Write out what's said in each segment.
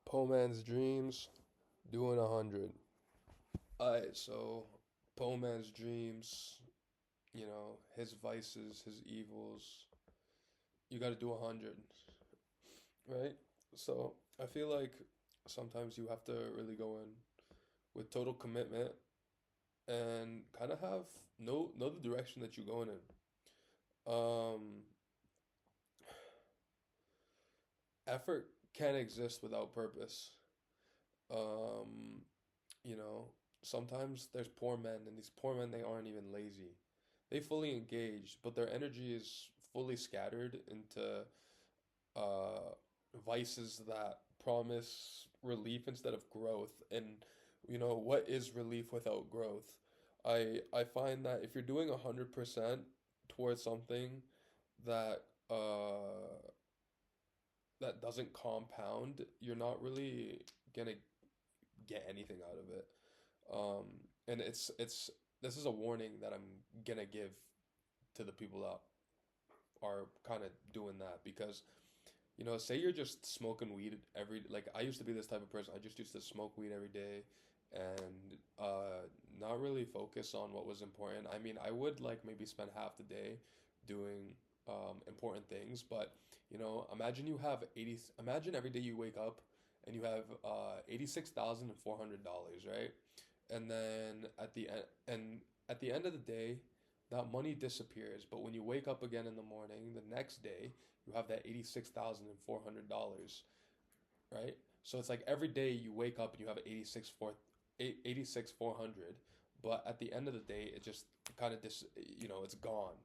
Poor man's dreams, doing 100. Alright, so poor man's dreams, his vices, his evils, you gotta do 100, right? So I feel like sometimes you have to really go in with total commitment and kind of have know the direction that you're going in. Um, Effort can't exist without purpose. Um, you know, Sometimes there's poor men, and these poor men, they aren't even lazy. They fully engaged, but their energy is fully scattered into uh, vices that promise relief instead of growth. And what is relief without growth? I find that if you're doing 100% towards something that that doesn't compound, you're not really gonna get anything out of it. And it's this is a warning that I'm gonna give to the people that are kind of doing that because say you're just smoking weed like I used to be this type of person. I just used to smoke weed every day and not really focus on what was important. I mean, I would like maybe spend half the day doing important things, but imagine every day you wake up and you have $86,400, right? And then at the end of the day, that money disappears. But when you wake up again in the morning, the next day, you have that $86,400, right? So it's like every day you wake up and you have 86,400, but at the end of the day, it just kind of it's gone,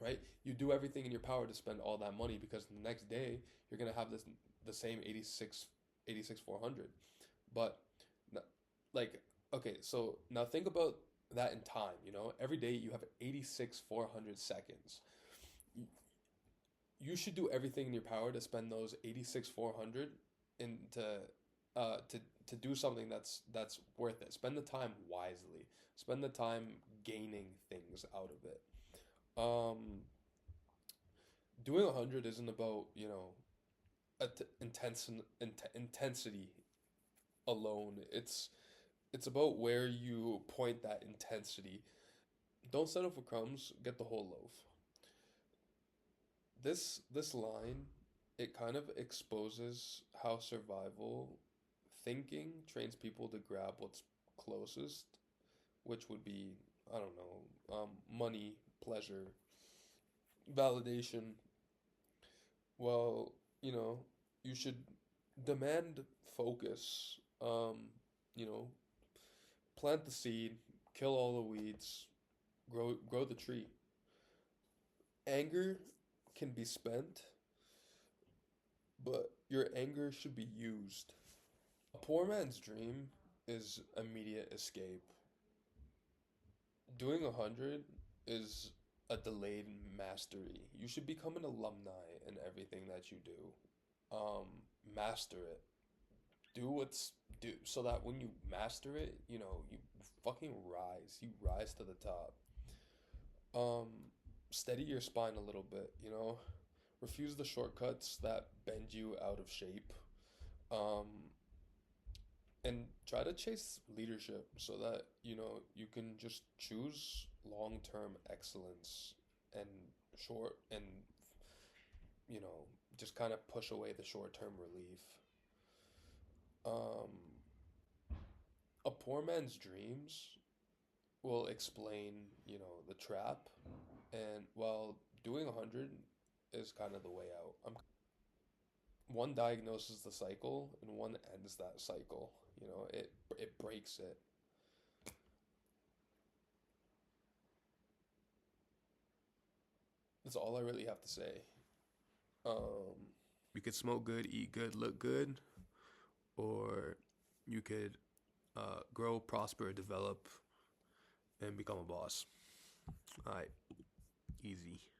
right? You do everything in your power to spend all that money because the next day you're gonna have the same 86,400. But like, okay, so now think about that in time, every day you have 86,400 seconds. You should do everything in your power to spend those 86,400 into to do something that's worth it. Spend the time wisely. Spend the time gaining things out of it. Um, Doing 100 isn't about, intensity alone. It's about where you point that intensity. Don't settle for crumbs, get the whole loaf. This line, it kind of exposes how survival thinking trains people to grab what's closest, which would be, I don't know, money, pleasure, validation. Well, you should demand focus. You know, Plant the seed, kill all the weeds, grow the tree. Anger can be spent, but your anger should be used. A poor man's dream is immediate escape. Doing 100 is a delayed mastery. You should become an alumni in everything that you do. Master it. Do what's do so that when you master it, you fucking rise. You rise to the top. Steady your spine a little bit, Refuse the shortcuts that bend you out of shape. Um, and try to chase leadership so that, you can just choose long-term excellence and short and, you know, just kind of push away the short-term relief. Um, a poor man's dreams will explain, the trap, and while doing 100 is kind of the way out. One diagnoses the cycle and one ends that cycle. It breaks it. That's all I really have to say. Um, you could smoke good, eat good, look good, or you could grow, prosper, develop, and become a boss. All right, easy.